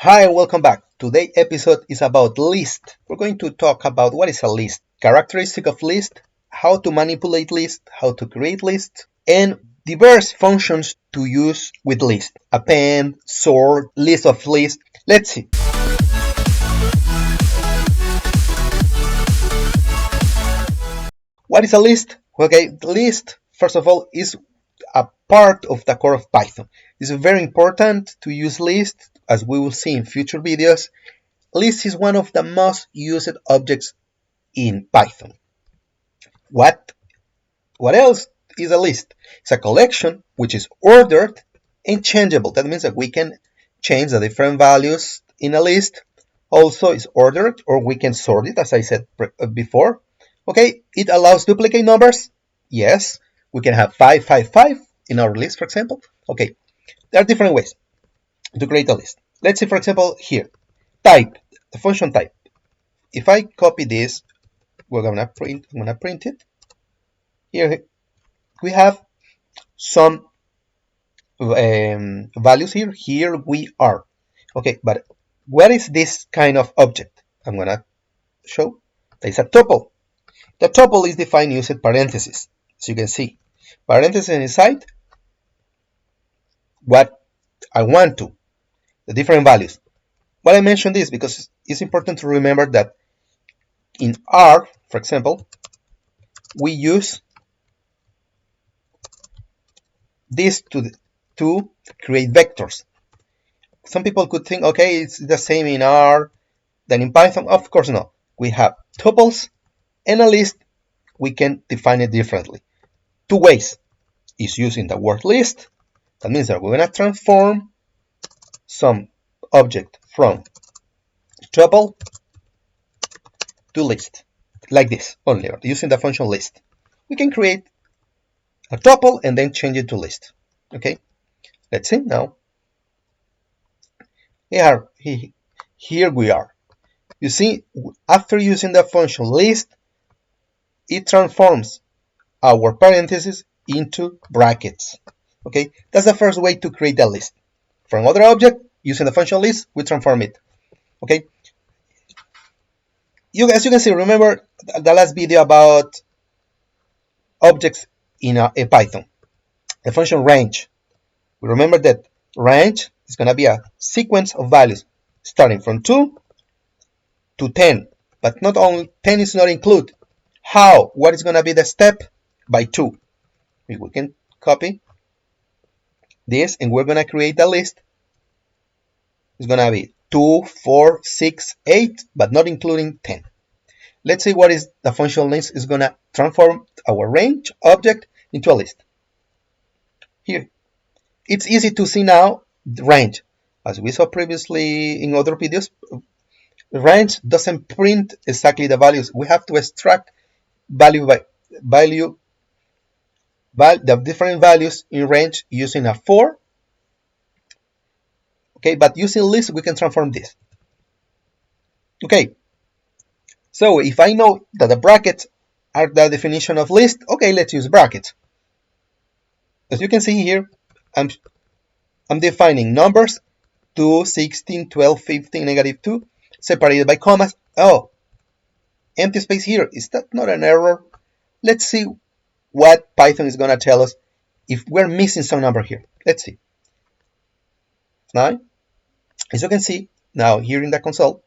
Hi and welcome back. Today's episode is about list. We're going to talk about what is a list, characteristic of list, how to manipulate list, how to create list, and diverse functions to use with list. Append, sort, list of list. Let's see. What is a list? Okay, list, first of all, is a part of the core of Python. It's very important to use list, as we will see in future videos. List is one of the most used objects in Python. What else is a list? It's a collection which is ordered and changeable. That means that we can change the different values in a list. Also, it's ordered, or we can sort it, as I said before. Okay, it allows duplicate numbers. Yes, we can have 555 in our list, for example. Okay, there are different ways to create a list. Let's see, for example, here, type, the function type. If I copy this, I'm gonna print it. Here we have some values here. Here we are. Okay, but what is this kind of object? I'm gonna show. There's a tuple. The tuple is defined using parentheses, as you can see. Parentheses inside what I want to, the different values. Why I mention this? Because it's important to remember that in R, for example, we use this to create vectors. Some people could think, okay, it's the same in R than in Python. Of course not. We have tuples and a list. We can define it differently. Two ways is using the word list. That means that we're going to transform some object from tuple to list, like this, only using the function list. We can create a tuple and then change it to list. Okay, let's see now. Here we are. You see, after using the function list, it transforms our parentheses into brackets. Okay, that's the first way to create a list. From other object, using the function list, we transform it. Okay, as you can see, remember the last video about objects in a Python, the function range. We remember that range is going to be a sequence of values starting from 2 to 10, but not only 10 is not included. How? What is going to be the step? By 2. We can copy this and we're going to create a list. It's going to be 2, 4, 6, 8, but not including 10. Let's see what is the function list is going to transform our range object into a list. Here, it's easy to see now the range. As we saw previously in other videos, range doesn't print exactly the values. We have to extract value by value, the different values in range using a for. Okay, but using list, we can transform this. Okay, so if I know that the brackets are the definition of list, okay, let's use brackets. As you can see here, I'm defining numbers 2, 16, 12, 15, negative 2, separated by commas. Oh, empty space here. Is that not an error? Let's see what Python is going to tell us if we're missing some number here. Let's see. Now, as you can see, now here in the console,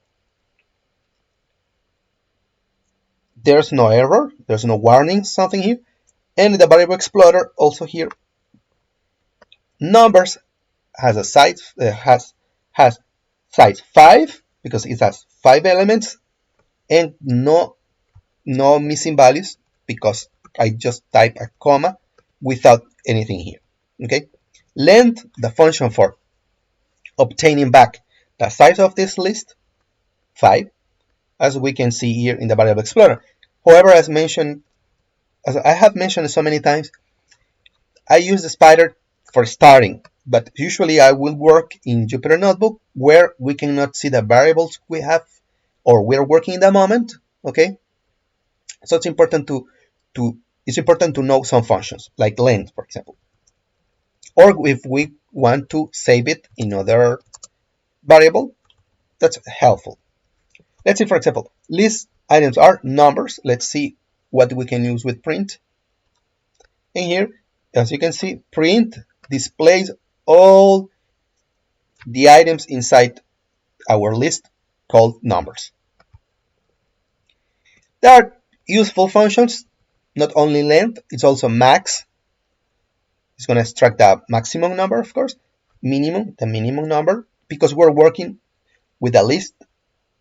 there's no error, there's no warning, something here. And in the variable explorer, also here, numbers has a size has size 5 because it has 5 elements, and no missing values because I just type a comma without anything here. Okay, length, the function for obtaining back the size of this list, 5, as we can see here in the variable explorer. However, as I have mentioned so many times, I use the spyder for starting, but usually I will work in Jupyter Notebook where we cannot see the variables we have or we're working in the moment. Okay, so it's important to know some functions like length, for example, or if we want to save it in other variable, That's helpful. Let's see, for example, list items are numbers. Let's see what we can use with print. And here, as you can see, print displays all the items inside our list called numbers. There are useful functions, not only length, it's also max. It's going to extract the maximum number, of course, minimum, the minimum number, because we're working with a list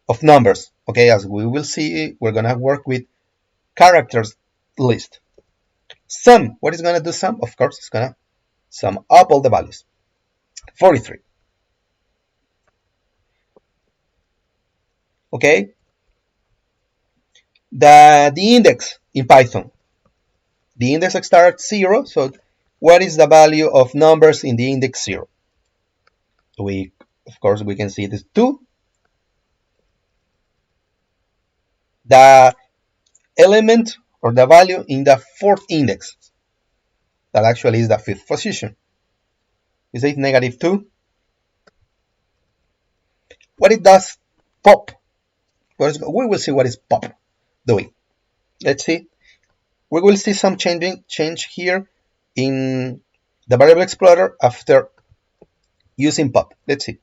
of numbers. Okay, as we will see, we're going to work with characters list. Sum, what is going to do sum? Of course, it's going to sum up all the values. 43. Okay, the index in Python. The index starts at 0, so what is the value of numbers in the index 0? Of course, we can see this 2. The element or the value in the 4th index, that actually is the 5th position. We say -2. What it does, pop. We will see what is pop doing. Let's see. We will see some change here in the variable explorer after using pop. Let's see.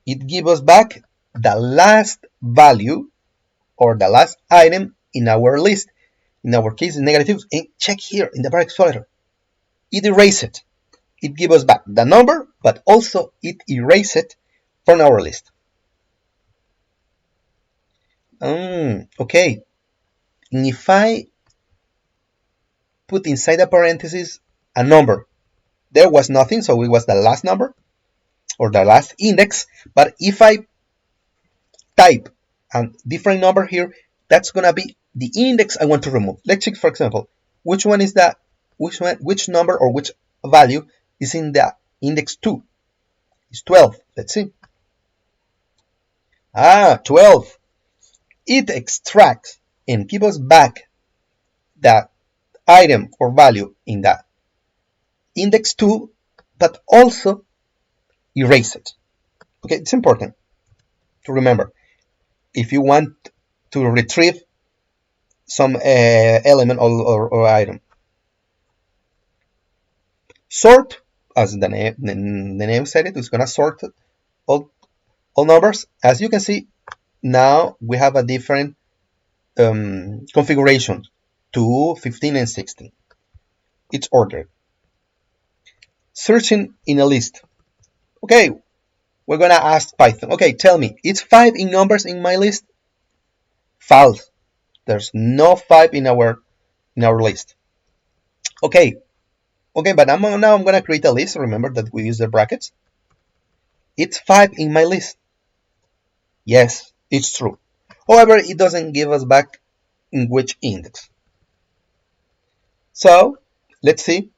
It gives us back the last value or the last item in our list. In our case, -2. And check here in the variable explorer. It erases it. It gives us back the number, but also it erases it from our list. Okay. And if I put inside the parentheses a number, there was nothing, so it was the last number or the last index. But if I type a different number here, that's gonna be the index I want to remove. Let's check, for example, which number or which value is in the index 2. It's 12. Let's see. 12. It extracts and gives us back the item or value in the index 2, but also erase it. Okay, it's important to remember. If you want to retrieve some element or item. Sort, as the name said it, is going to sort all numbers. As you can see, now we have a different configuration, 2, 15, and 16. It's ordered. Searching in a list. Okay, we're going to ask Python. Okay, tell me, is 5 in numbers in my list? False. There's no 5 in our list. Okay, but now I'm going to create a list. Remember that we use the brackets. It's 5 in my list. Yes, it's true. However, it doesn't give us back in which index. So let's see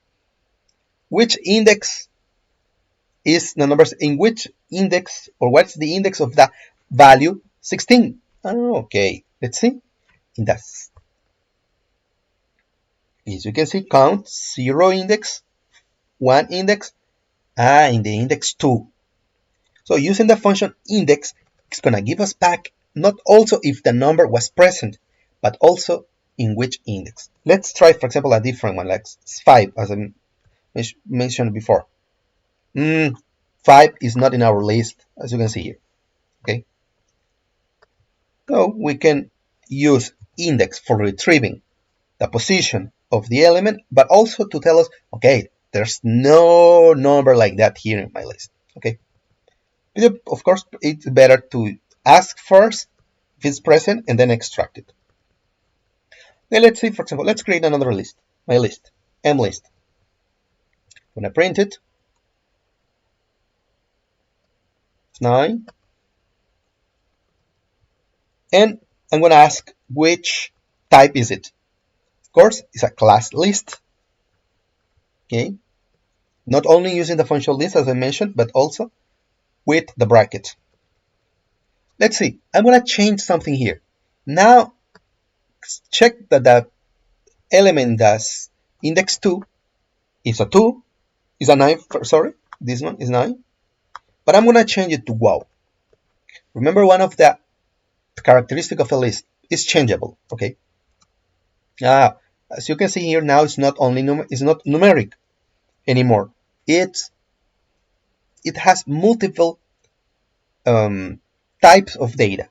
which index is the numbers in which index, or what's the index of the value 16. Okay, let's see. In that, as you can see, count 0 index, 1 index, in the index 2. So using the function index, it's going to give us back not also if the number was present, but also in which index. Let's try, for example, a different one, like 5, as I mentioned before. 5 is not in our list, as you can see here. Okay. So we can use index for retrieving the position of the element, but also to tell us, okay, there's no number like that here in my list. Okay. Of course, it's better to ask first if it's present and then extract it. Okay, let's see, for example, let's create another list. My list, M list. When I print it, it's 9. And I'm going to ask which type is it. Of course, it's a class list. Okay. Not only using the function list, as I mentioned, but also with the bracket. Let's see. I'm going to change something here. Now, check that the element that's index 2 is a 2, is a 9, sorry, this one is 9. but I'm gonna change it to wow. Remember, one of the characteristic of a list is changeable. Okay. As you can see here now, it's not only it's not numeric anymore. It has multiple types of data.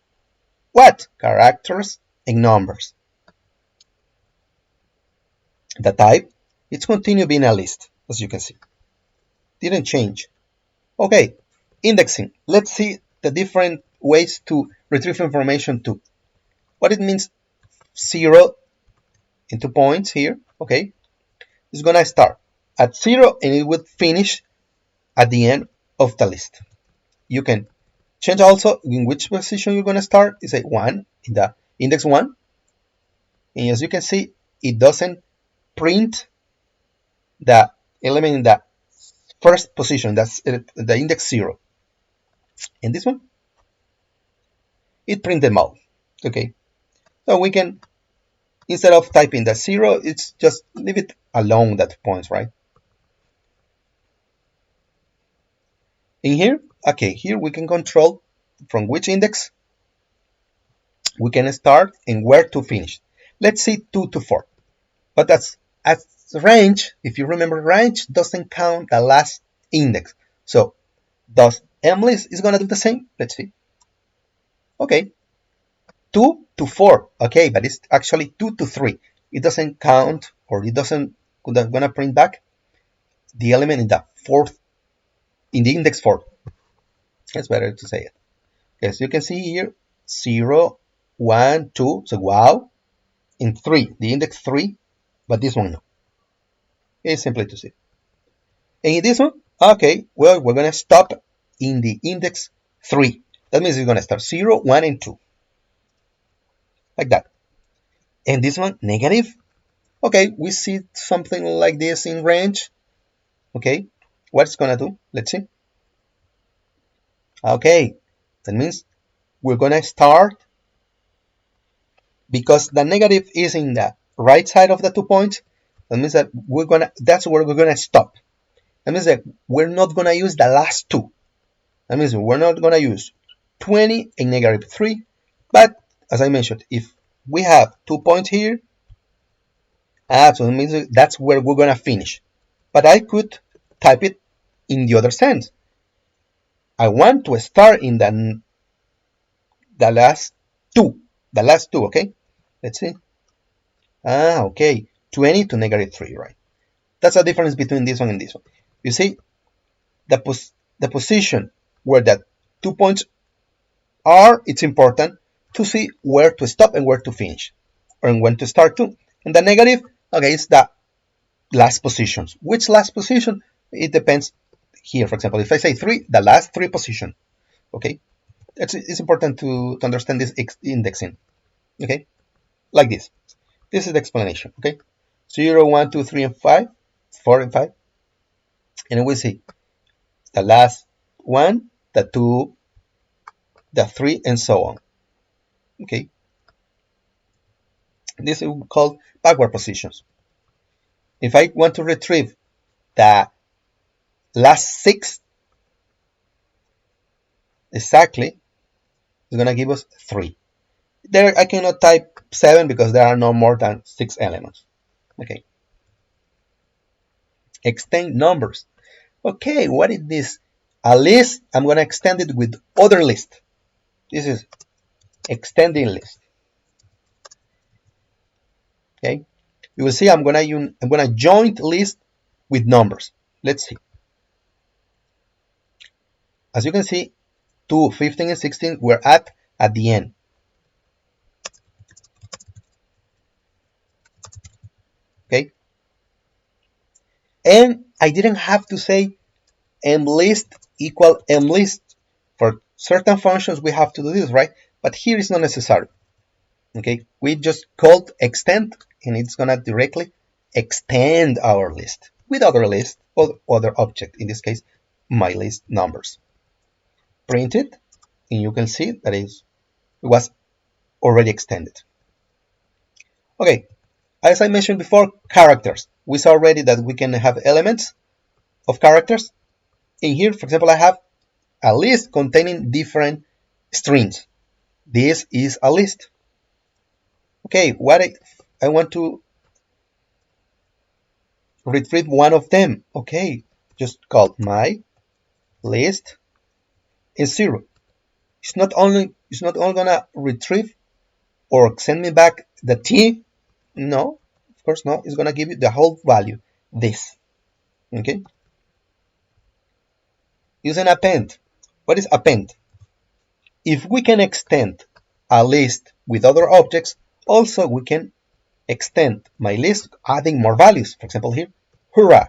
What? Characters and numbers. The type, it's continue being a list, as you can see. Didn't change. Okay, indexing. Let's see the different ways to retrieve information too. What it means, 0 into points here, okay? It's gonna start at 0 and it would finish at the end of the list. You can change also in which position you're gonna start. It's a 1 in the index 1. And as you can see, it doesn't print the element in the first position, that's the index 0. And this one, it prints them all. Okay, so we can, instead of typing the 0, it's just leave it alone, that points, right? In here, okay, here we can control from which index we can start and where to finish. Let's see 2 to 4. But that's as range, if you remember, range doesn't count the last index. So does mlist is gonna do the same? Let's see. Okay, 2 to 4. Okay, but it's actually 2 to 3. It doesn't count, or it doesn't gonna print back the element in the fourth, in the index 4. That's better to say it. As you can see here, 0, 1, 2, so wow, in 3, the index 3, but this one no. It's simply to see. And in this one, okay, well, we're gonna stop in the index 3. That means it's gonna start 0, 1, and 2. Like that. And this one, negative. Okay, we see something like this in range. Okay, what's gonna do? Let's see. Okay, that means we're gonna start, because the negative is in the right side of the 2 points. That means that that's where we're gonna stop. That means that we're not gonna use the last 2. That means we're not gonna use 20 and negative 3. But as I mentioned, if we have 2 points here, so it means that's where we're gonna finish. But I could type it in the other sense. I want to start in the last 2. The last 2, okay? Let's see. Okay. 20 to negative 3, right? That's the difference between this one and this one. You see, the position where the 2 points are, it's important to see where to stop and where to finish, or when to start to. And the negative, okay, it's the last positions. Which last position? It depends. Here, for example, if I say 3, the last 3 position. Okay, it's important to understand this indexing. Okay, like this. This is the explanation. Okay, 0, 1, 2, 3, and 5, 4, and 5, and we see the last 1, the 2, the 3, and so on. Okay, this is called backward positions. If I want to retrieve the last 6 exactly, it's gonna give us 3. There I cannot type 7 because there are no more than 6 elements. Okay. Extend numbers. Okay, what is this? A list, I'm gonna extend it with other list. This is extending list. Okay. You will see I'm gonna join list with numbers. Let's see. As you can see, 2, 15, and 16 were at the end. Okay. And I didn't have to say mlist equal mlist. For certain functions, we have to do this, right? But here it's not necessary. Okay, we just called extend, and it's gonna directly extend our list with other list or other object. In this case, my list numbers. Print it, and you can see that it was already extended. Okay, as I mentioned before, characters. We saw already that we can have elements of characters. In here, for example, I have a list containing different strings. This is a list. Okay, what I want to retrieve one of them. Okay, just call my list is 0. It's not only gonna retrieve or send me back the T. No, of course not. It's gonna give you the whole value. This. Okay. Using append. What is append? If we can extend a list with other objects, also we can extend my list adding more values. For example here, hurrah,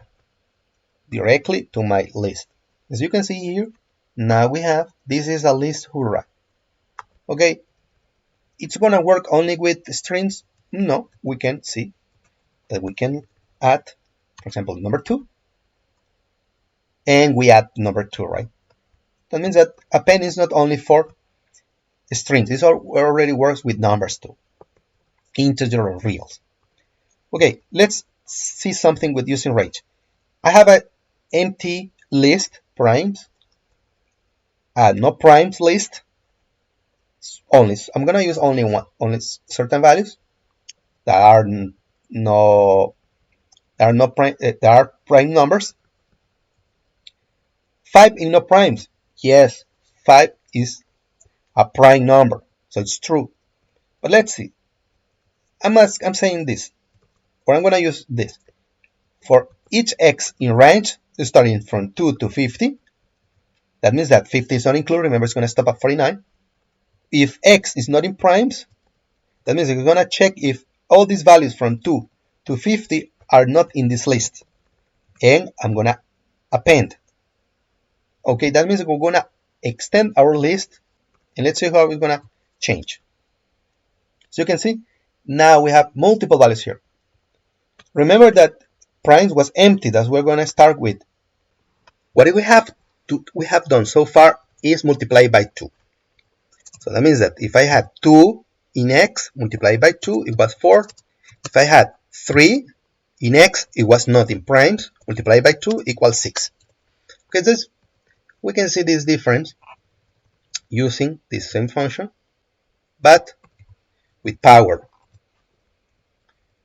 directly to my list. As you can see here, now we have, this is a list hurrah. Okay, it's gonna work only with strings? No, we can see that we can add, for example, number 2, and we add number 2, right? That means that append is not only for strings, it already works with numbers too, integer or reals. Okay, let's see something with using range. I have an empty list primes, no primes list. Only I'm gonna use only one, only certain values that are prime numbers. 5 is not primes. Yes, 5 is a prime number, so it's true. But let's see. I'm saying this, or I'm gonna use this. For each x in range, starting from 2 to 50, that means that 50 is not included. Remember, it's gonna stop at 49. If x is not in primes, that means we're gonna check if all these values from 2 to 50 are not in this list. And I'm gonna append. Okay, that means we're gonna extend our list, and let's see how we're gonna change. So you can see, now we have multiple values here. Remember that primes was empty, that's what we're gonna start with. What we have done so far is multiply by 2. So that means that if I had 2 in x multiplied by 2, it was 4. If I had 3 in x, it was not in primes, multiplied by 2 equals 6. Okay, we can see this difference using this same function, but with power.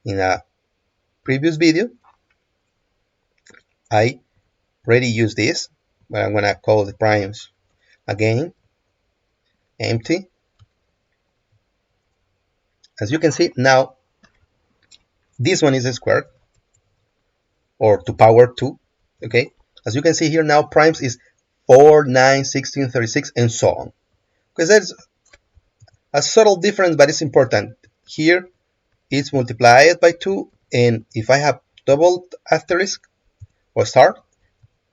In a previous video, I already used this, but I'm gonna call the primes again, empty. As you can see now, this one is a square, or to power 2. Okay, as you can see here now, primes is 4, 9, 16, 36, and so on. Because there's a subtle difference, but it's important. Here it's multiplied by 2, and if I have double asterisk or star,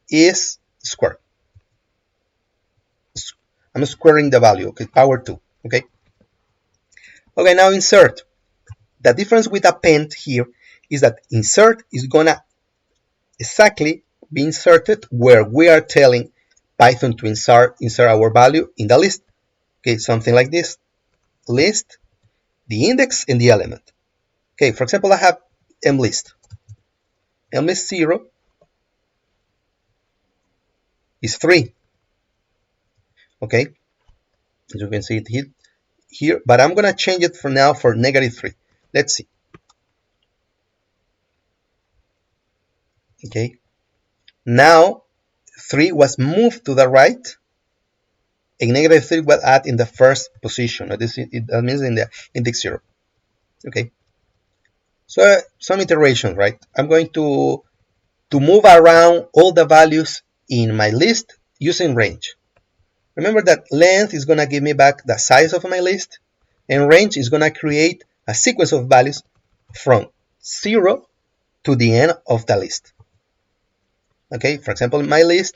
is square. I'm squaring the value, okay, power 2, okay? Okay, now insert. The difference with append here is that insert is gonna exactly be inserted where we are telling Python to insert our value in the list. Okay, something like this. List, the index, and the element. Okay, for example, I have mlist. Mlist 0 is 3. Okay, as you can see it here, but I'm gonna change it for now for -3. Let's see. Okay, now 3 was moved to the right, and -3 was added in the first position. That means in the index 0. Okay, so some iteration, right? I'm going to move around all the values in my list using range. Remember that length is going to give me back the size of my list, and range is going to create a sequence of values from 0 to the end of the list. Okay, for example, my list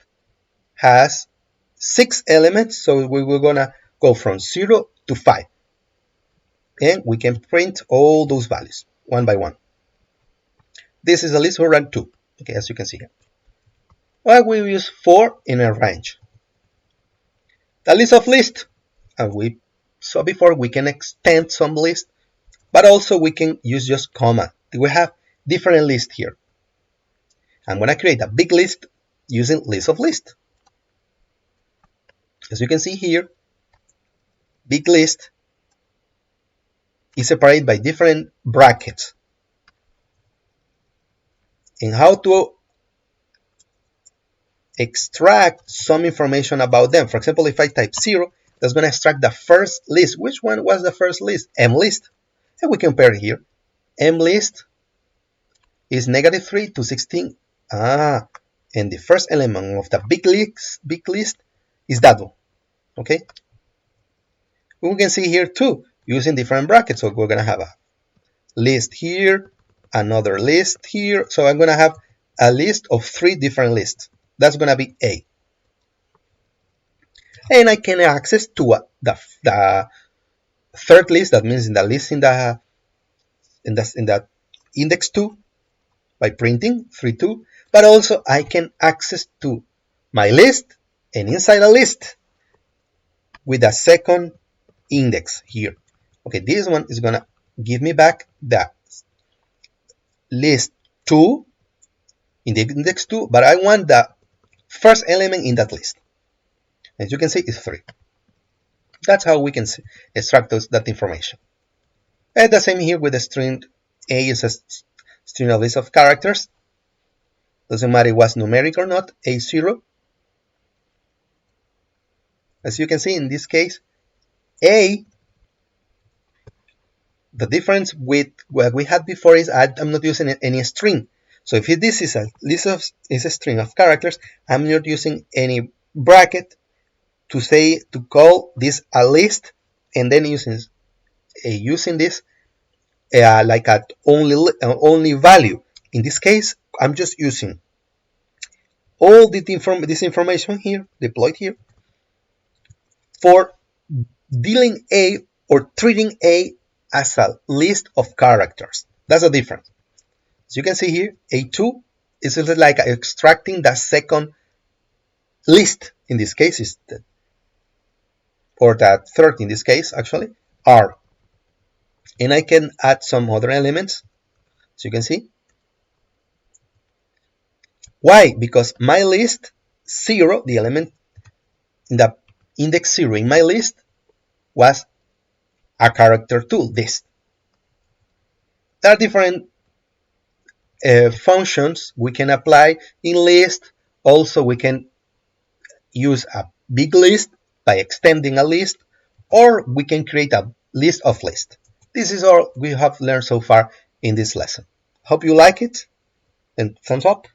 has 6 elements, so we're going to go from 0 to 5. And we can print all those values one by one. This is a list for rank 2, okay, as you can see here. Well, we use 4 in a range. The list of lists, as we saw before, we can extend some lists, but also we can use just comma. We have different lists here. I'm going to create a big list using list of lists. As you can see here, big list is separated by different brackets. And how to extract some information about them. For example, if I type 0, that's going to extract the first list. Which one was the first list? M list. And we compare here. M list is -3 to 16. And the first element of the big list is that one. Okay. We can see here too, using different brackets. So we're going to have a list here, another list here. So I'm going to have a list of 3 different lists. That's going to be A. And I can access to the third list. That means in the list in the index 2 by printing 3-2. But also I can access to my list and inside a list with a second index here. Okay, this one is going to give me back the list 2 in the index 2, but I want the first element in that list. As you can see, it's 3. That's how we can extract that information. And the same here with the string. A is a string of list of characters. Doesn't matter if it was numeric or not, A0. As you can see in this case, A, the difference with what we had before is I'm not using any string. So if this is a string of characters, I'm not using any bracket to call this a list, and then using this like an only value. In this case, I'm just using all this information here deployed here for dealing A or treating A as a list of characters. That's the difference. As you can see here, A2 is like extracting the second list. In this case, is or the third in this case, actually, R. And I can add some other elements, as you can see. Why? Because my list 0, the element in the index 0 in my list, was a character tool, this. There are different functions we can apply in list. Also, we can use a big list by extending a list, or we can create a list of lists. This is all we have learned so far in this lesson. Hope you like it, and thumbs up.